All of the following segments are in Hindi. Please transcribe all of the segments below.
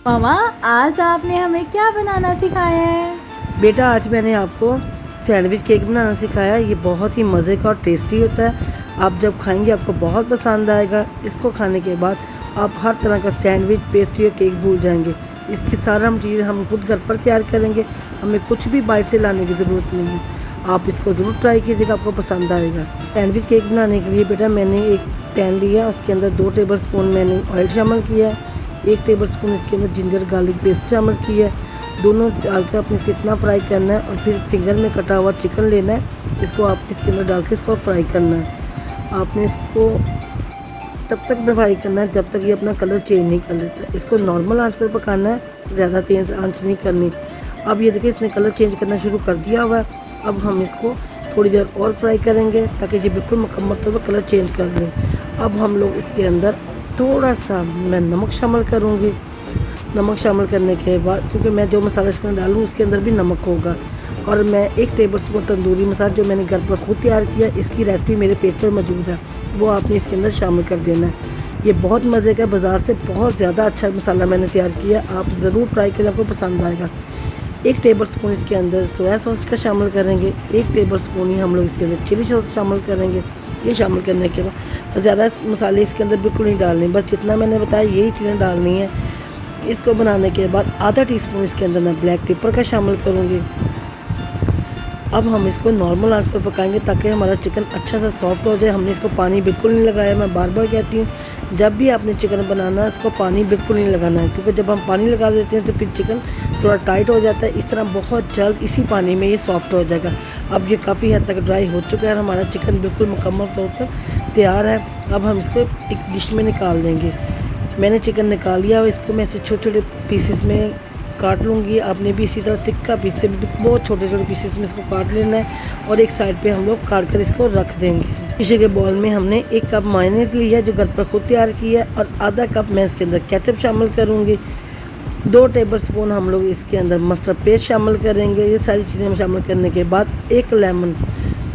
मामा, आज आपने हमें क्या बनाना सिखाया है? बेटा आज मैंने आपको सैंडविच केक बनाना सिखाया है। ये बहुत ही मज़े का और टेस्टी होता है। आप जब खाएंगे आपको बहुत पसंद आएगा। इसको खाने के बाद आप हर तरह का सैंडविच, पेस्ट्री और केक भूल जाएंगे। इसकी सारा मटीरियल हम खुद घर पर तैयार करेंगे। हमें कुछ भी बाहर से लाने की ज़रूरत नहीं है। आप इसको ज़रूर ट्राई कीजिएगा, आपको पसंद आएगा। सैंडविच केक बनाने के लिए बेटा मैंने एक पैन लिया, उसके अंदर 2 टेबल स्पून मैंने ऑयल शामिल किया है। 1 टेबल स्पून इसके अंदर जिंजर गार्लिक पेस्ट शामिल किया है। दोनों डालकर आपने इसको इतना फ्राई करना है और फिर फिंगर में कटा हुआ चिकन लेना है। इसको आप इसके अंदर डाल के इसको फ्राई करना है। आपने इसको तब तक फ्राई करना है जब तक ये अपना कलर चेंज नहीं कर लेता। इसको नॉर्मल आंच पर पकाना है, ज़्यादा तेज़ आंच नहीं करनी। अब ये देखिए इसने कलर चेंज करना शुरू कर दिया हुआ है। अब हम इसको थोड़ी देर और फ्राई करेंगे ताकि ये बिल्कुल मुकम्मल तौर पर कलर चेंज कर लें। अब हम लोग इसके अंदर थोड़ा सा मैं नमक शामिल करूँगी। नमक शामिल करने के बाद, क्योंकि मैं जो मसाला इसके अंदर डालूँ उसके अंदर भी नमक होगा, और मैं 1 टेबल स्पून तंदूरी मसाला जो मैंने घर पर खुद तैयार किया, इसकी रेसिपी मेरे पेज पर मौजूद है, वो आपने इसके अंदर शामिल कर देना है। ये बहुत मज़े का, बाज़ार से बहुत ज़्यादा अच्छा मसाला मैंने तैयार किया। आप ज़रूर ट्राई करें, आपको पसंद आएगा। 1 टेबल स्पून इसके अंदर सोया सॉस का शामिल करेंगे। 1 टेबल स्पून ही हम लोग इसके अंदर चिली सॉस शामिल करेंगे। ये शामिल करने के बाद ज़्यादा मसाले इसके अंदर बिल्कुल नहीं डालने, बस जितना मैंने बताया यही चीज़ें डालनी है। इसको बनाने के बाद आधा टीस्पून इसके अंदर मैं ब्लैक पेपर का शामिल करूँगी। अब हम इसको नॉर्मल आंच पर पकाएंगे ताकि हमारा चिकन अच्छा सा सॉफ्ट हो जाए। हमने इसको पानी बिल्कुल नहीं लगाया। मैं बार बार कहती हूँ, जब भी आपने चिकन बनाना है इसको पानी बिल्कुल नहीं लगाना है, क्योंकि जब हम पानी लगा देते हैं तो फिर चिकन थोड़ा टाइट हो जाता है। इस तरह बहुत जल्द इसी पानी में ये सॉफ्ट हो जाएगा। अब ये काफ़ी हद तक ड्राई हो चुका है और हमारा चिकन बिल्कुल मुकम्मल तौर पर तैयार है। अब हम इसको एक डिश में निकाल देंगे। मैंने चिकन निकाल लिया और इसको मैं ऐसे छोटे छोटे पीसेस में काट लूँगी। आपने भी इसी तरह तिक्का पीस से भी बहुत छोटे छोटे पीसेस में इसको काट लेना है, और एक साइड पे हम लोग काट कर इसको रख देंगे। शीशे के बॉल में हमने 1 कप मायोनीज लिया है जो घर पर खुद तैयार किया है, और आधा कप मैं इसके अंदर केचप शामिल करूँगी। 2 टेबल स्पून हम लोग इसके अंदर मस्टर्ड पेस्ट शामिल करेंगे। ये सारी चीज़ें शामिल करने के बाद 1 लेमन,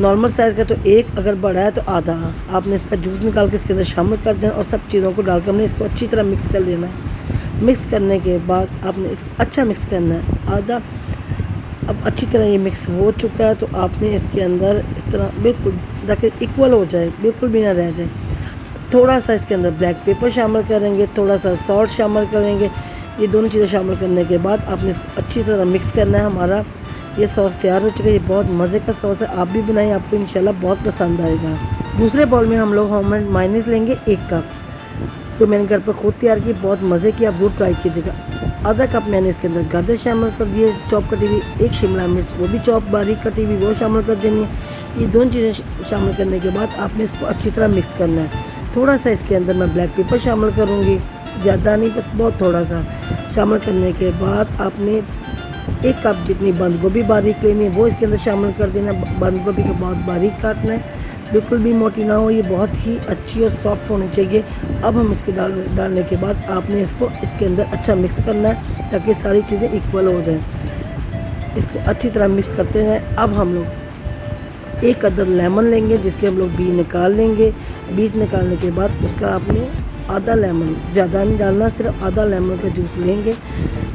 नॉर्मल साइज़ का तो 1, अगर बड़ा है तो आधा, आपने इसका जूस निकाल के इसके अंदर शामिल कर देना, और सब चीज़ों को डालकर हमने इसको अच्छी तरह मिक्स कर लेना है। मिक्स करने के बाद आपने इसको अच्छा मिक्स करना है आधा। अब अच्छी तरह ये मिक्स हो चुका है तो आपने इसके अंदर इस तरह बिल्कुल ताकि इक्वल हो जाए, बिल्कुल भी ना रह जाए, थोड़ा सा इसके अंदर ब्लैक पेपर शामिल करेंगे, थोड़ा सा सॉल्ट शामिल करेंगे। ये दोनों चीज़ें शामिल करने के बाद आपने इसको अच्छी तरह मिक्स करना है। हमारा ये सॉस तैयार हो चुका है। ये बहुत मज़े का सॉस है, आप भी बनाएं, आपको इंशाल्लाह बहुत पसंद आएगा। दूसरे बाउल में हम लोग होममेड मायोनीज़ लेंगे 1 कप, जो मैंने घर पर खुद तैयार की, बहुत मज़े की, आप ज़रूर ट्राई कीजिएगा। आधा कप मैंने इसके अंदर गाजर शामिल कर दिए चॉप कटी हुई, 1 शिमला मिर्च वो भी चॉप बारीक कटी हुई वो शामिल कर देनी है। ये दोनों चीज़ें शामिल करने के बाद आपने इसको अच्छी तरह मिक्स करना है। थोड़ा सा इसके अंदर मैं ब्लैक पेपर शामिल करूँगी, ज़्यादा नहीं, बस बहुत थोड़ा सा शामिल करने के बाद आपने 1 कप जितनी बंद गोभी बारीक लेनी है वो इसके अंदर शामिल कर देना। बंद गोभी को बहुत बारीक काटना है, बिल्कुल भी मोटी ना हो, ये बहुत ही अच्छी और सॉफ्ट होनी चाहिए। अब हम इसके डालने के बाद आपने इसको इसके अंदर अच्छा मिक्स करना है ताकि सारी चीज़ें इक्वल हो जाएं। इसको अच्छी तरह मिक्स करते हैं। अब हम लोग 1 अदद लेमन लेंगे जिसके हम लोग बीज निकाल लेंगे। बीज निकालने के बाद उसका आपने आधा लेमन, ज़्यादा नहीं डालना, सिर्फ आधा लेमन का जूस लेंगे।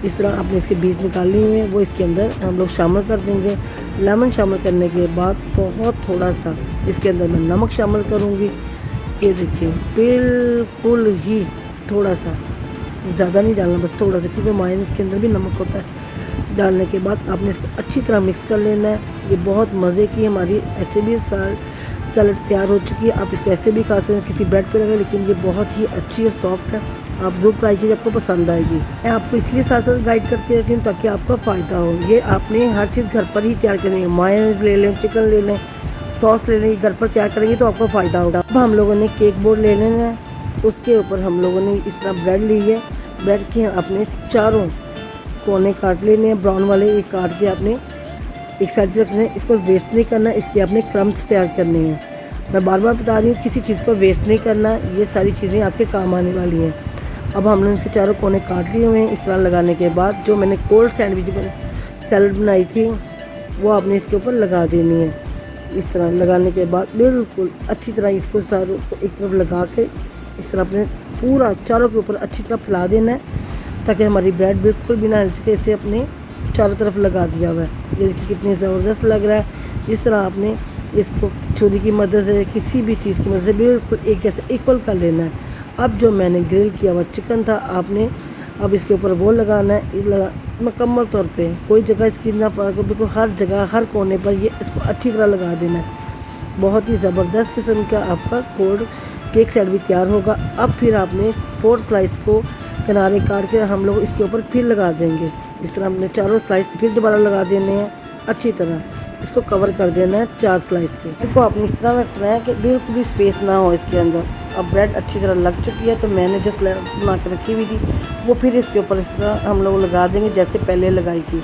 इस तरह आपने इसके बीज निकालने हुए वो इसके अंदर हम लोग शामिल कर देंगे। लेमन शामिल करने के बाद बहुत थोड़ा सा इसके अंदर मैं नमक शामिल करूँगी। ये देखिए बिल्कुल ही थोड़ा सा, ज़्यादा नहीं डालना, बस थोड़ा सा, क्योंकि मायोनीज़ के अंदर भी नमक होता है। डालने के बाद आपने इसको अच्छी तरह मिक्स कर लेना है। ये बहुत मज़े की हमारी ऐसे भी सैलड तैयार हो चुकी है। आप इसको ऐसे भी खा सकते हैं, किसी ब्रेड पे लगा, लेकिन ये बहुत ही अच्छी और सॉफ्ट है। आप ज़रूर ट्राई कीजिए, आपको पसंद आएगी। मैं आपको इसलिए साथ साथ गाइड करती रहती हूँ ताकि आपका फ़ायदा हो। ये आपने हर चीज़ घर पर ही तैयार करनी है। मायोनीज़ ले लें, चिकन ले लें, सॉस ले लें, घर पर तैयार करेंगे तो आपको फ़ायदा होगा। अब हम लोगों ने केक बोर्ड ले लेना है, उसके ऊपर हम लोगों ने इस तरह ब्रेड ली है। ब्रेड के अपने चारों कोने काट लेने हैं, ब्राउन वाले एक काट के आपने एक साइड पे रखना है। इसको वेस्ट नहीं करना, इसके आपने क्रम्स तैयार करने हैं। मैं बार बार बता रही हूँ, किसी चीज़ को वेस्ट नहीं करना, ये सारी चीज़ें आपके काम आने वाली हैं। अब हमने इसके चारों कोने काट लिए हुए हैं। इस तरह लगाने के बाद जो मैंने कोल्ड सैलड बनाई थी वो आपने इसके ऊपर लगा देनी है। इस तरह लगाने के बाद बिल्कुल अच्छी तरह इसको सारों को एक तरफ लगा के इस तरह अपने पूरा चारों के ऊपर अच्छी तरह फैला देना है। ताकि हमारी ब्रेड बिल्कुल भी ना हिल सके। इसे अपने चारों तरफ लगा दिया हुआ है। ये देखिए कितनी ज़बरदस्त लग रहा है। इस तरह आपने इसको छुरी की मदद से किसी भी चीज़ की मदद से बिल्कुल एक जैसे इक्वल कर लेना है। अब जो मैंने ग्रिल किया हुआ चिकन था, आपने अब इसके ऊपर वो लगाना है मुकम्मल तौर पे, कोई जगह इसकी ना फ़र्क हो, बिल्कुल हर जगह हर कोने पर ये इसको अच्छी तरह लगा देना है। बहुत ही ज़बरदस्त किस्म का आपका कोल्ड केक सैंडविच तैयार होगा। अब फिर आपने 4 स्लाइस को किनारे काट के हम लोग इसके ऊपर फिर लगा देंगे। इस तरह हमने चारों स्लाइस फिर दोबारा लगा देने हैं। अच्छी तरह इसको कवर कर देना है 4 स्लाइस से। इसको आपने इस तरह रखना है कि बिल्कुल भी स्पेस ना हो इसके अंदर। अब ब्रेड अच्छी तरह लग चुकी है, तो मैंने जो स्लैब बना के रखी हुई थी वो फिर इसके ऊपर इस तरह हम लोग लगा देंगे जैसे पहले लगाई थी।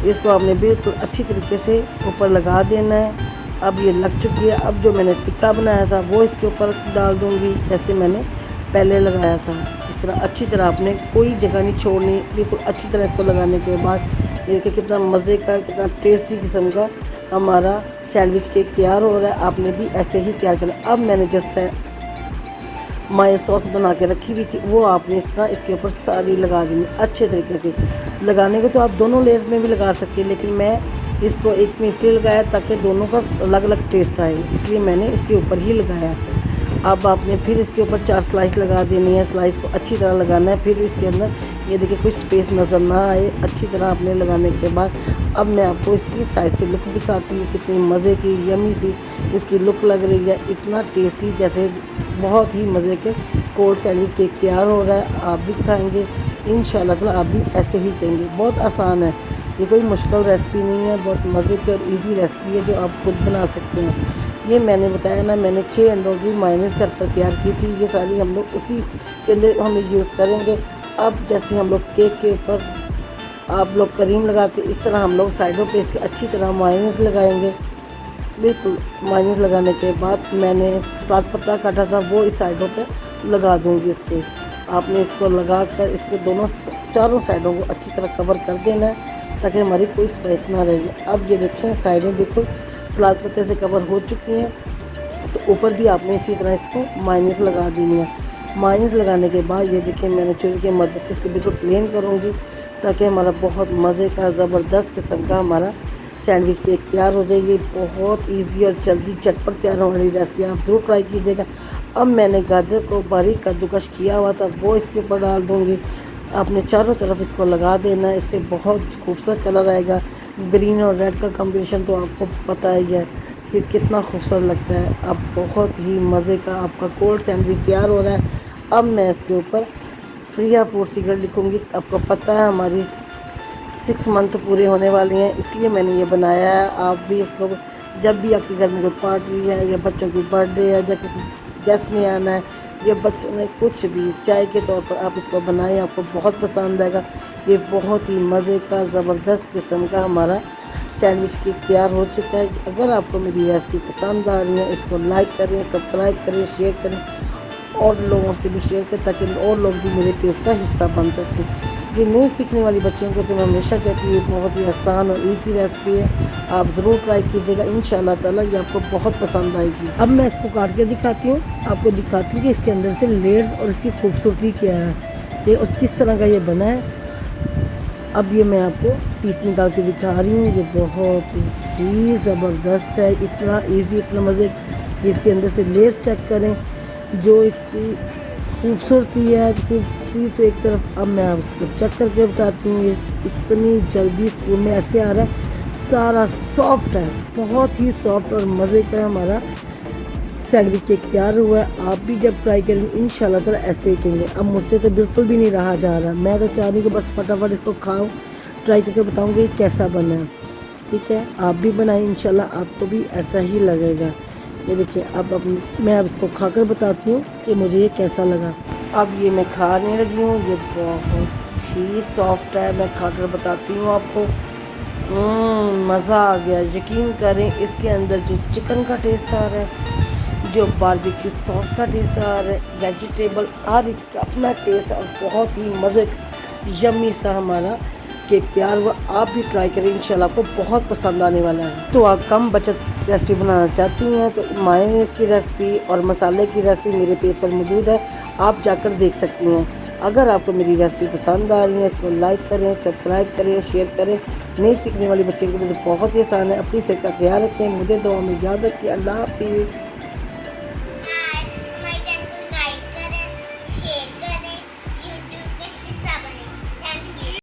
इसको आपने बिल्कुल अच्छी तरीके से ऊपर लगा देना है। अब ये लग चुकी है। अब जो मैंने टिक्का बनाया था वो इसके ऊपर डाल दूँगी जैसे मैंने पहले लगाया था। इस तरह अच्छी तरह आपने कोई जगह नहीं छोड़नी, बिल्कुल अच्छी तरह इसको लगाने के बाद देखिए कितना मज़े का, कितना टेस्टी किस्म का हमारा सैंडविच केक तैयार हो रहा है। आपने भी ऐसे ही तैयार करना। अब मैंने जो मायो सॉस बना के रखी हुई थी वो आपने इस तरह इसके ऊपर सारी लगा देनी अच्छे तरीके से। लगाने को तो आप दोनों लेयर्स में भी लगा सकते हैं, लेकिन मैं इसको एक में इसलिए लगाया ताकि दोनों का अलग अलग टेस्ट आए, इसलिए मैंने इसके ऊपर ही लगाया। अब आपने फिर इसके ऊपर 4 स्लाइस लगा देनी है। स्लाइस को अच्छी तरह लगाना है। फिर इसके अंदर ये देखिए कोई स्पेस नज़र ना आए। अच्छी तरह आपने लगाने के बाद अब मैं आपको इसकी साइड से लुक दिखाती हूँ। कितनी मज़े की यमी सी इसकी लुक लग रही है। इतना टेस्टी, जैसे बहुत ही मज़े के कोल्ड सैंडविच केक तैयार हो रहा है। आप भी खाएँगे इंशाल्लाह ताला, आप भी ऐसे ही कहेंगे। बहुत आसान है, ये कोई मुश्किल रेसिपी नहीं है, बहुत मज़े की और ईजी रेसिपी है जो आप खुद बना सकते हैं। ये मैंने बताया ना, मैंने 6 अंडों की मायोनीज़ घर पर तैयार की थी। ये सारी हम लोग उसी के अंदर हम यूज़ करेंगे। अब जैसे हम लोग केक के ऊपर आप लोग करीम लगाते, इस तरह हम लोग साइडों पे इसके अच्छी तरह मायोनीज़ लगाएंगे। बिल्कुल मायोनीज़ लगाने के बाद मैंने सलाद पत्ता काटा था वो इस साइडों पे लगा दूँगी इसके। आपने इसको लगा कर इसके दोनों चारों साइडों को अच्छी तरह कवर कर देना है ताकि हमारी कोई स्पेस ना रह जाए। अब ये देखें साइडें बिल्कुल सलाद पत्ते से कवर हो चुकी हैं, तो ऊपर भी आपने इसी तरह इसको मायोनीज़ लगा देनी है। मायोनीज़ लगाने के बाद ये देखिए मैंने छुरी की मदद से इसको बिल्कुल प्लेन करूँगी ताकि हमारा बहुत मज़े का ज़बरदस्त किस्म का हमारा सैंडविच केक तैयार हो जाएगी। बहुत इजी और जल्दी झटपट तैयार होने वाली रेसिपी, आप ज़रूर ट्राई कीजिएगा। अब मैंने गाजर को बारीक कद्दूकश किया हुआ था वो इसके ऊपर डाल दूँगी। आपने चारों तरफ इसको लगा देना है, इससे बहुत खूबसूरत कलर आएगा। ग्रीन और रेड का कॉम्बिनेशन तो आपको पता ही है फिर कितना खूबसूरत लगता है। अब बहुत ही मज़े का आपका कोल्ड सैंडविच तैयार हो रहा है। अब मैं इसके ऊपर फ्री ऑफ फूड सीक्रेट लिखूँगी। आपको पता है हमारी 6 मंथ पूरे होने वाली हैं, इसलिए मैंने ये बनाया है। आप भी इसको जब भी आपके घर में कोई पार्टी है या बच्चों की बर्थडे है या किसी गेस्ट ने आना है या बच्चों ने कुछ भी चाय के तौर पर आप इसको बनाएं, आपको बहुत पसंद आएगा। ये बहुत ही मज़े का ज़बरदस्त किस्म का हमारा सैंडविच केक तैयार हो चुका है। अगर आपको मेरी रेसिपी पसंद आ रही है, इसको लाइक करें, सब्सक्राइब करें, शेयर करें और लोगों से भी शेयर करें ताकि और लोग भी मेरे पेज का हिस्सा बन सकें। ये नहीं सीखने वाली बच्चियों को तो मैं हमेशा कहती हूँ ये बहुत ही आसान और ईजी रेसिपी है, आप ज़रूर ट्राई कीजिएगा। इंशाल्लाह ताला ये आपको बहुत पसंद आएगी। अब मैं इसको काट के दिखाती हूँ, आपको दिखाती हूँ कि इसके अंदर से लेयर्स और इसकी खूबसूरती क्या है, ये और किस तरह का ये बना है। अब ये मैं आपको पीस निकाल के दिखा रही हूँ। ये बहुत ही ज़बरदस्त है, इतना ईजी, इतना मज़े। इसके अंदर से लेयर्स चेक करें, जो इसकी खूबसूरती है, खूबसूरती तो एक तरफ। अब मैं उसको चेक करके बताती हूँ। ये इतनी जल्दी स्पून में ऐसे आ रहा है, सारा सॉफ्ट है, बहुत ही सॉफ्ट और मज़े का हमारा सैंडविच केक तैयार हुआ है। आप भी जब ट्राई करेंगे इंशाल्लाह ताला ऐसे ही कहेंगे। अब मुझसे तो बिल्कुल भी नहीं रहा जा रहा, मैं तो चाह रही हूँ कि बस फटाफट इसको खाओ, ट्राई करके बताऊँगी कैसा बना है। ठीक है, आप भी बनाएं, इंशाल्लाह आपको भी ऐसा ही लगेगा। ये देखिए मैं अब इसको खाकर बताती हूँ कि मुझे ये कैसा लगा। अब ये मैं खाने लगी हूँ, ये बहुत ही सॉफ्ट है, मैं खाकर बताती हूँ आपको। मज़ा आ गया, यकीन करें। इसके अंदर जो चिकन का टेस्ट आ रहा है, जो बारबेक्यू सॉस का टेस्ट आ रहा है, वेजिटेबल हर एक का अपना टेस्ट और बहुत ही मज़े यम्मी सा हमारा केक तैयार हुआ। आप भी ट्राई करें, इंशाल्लाह आपको बहुत पसंद आने वाला है। तो आप कम बचत रेसिपी बनाना चाहती हैं तो मायोनीज़ की रेसिपी और मसाले की रेसिपी मेरे पेज पर मौजूद है, आप जाकर देख सकती हैं। अगर आपको मेरी रेसिपी पसंद आ रही है, इसको लाइक करें, सब्सक्राइब करें, शेयर करें। नई सीखने वाले बच्चे के लिए तो बहुत ही आसान है। अपनी सेहत का ख्याल रखें, मुझे दुआ में याद रखिए। अल्लाह हाफिज़।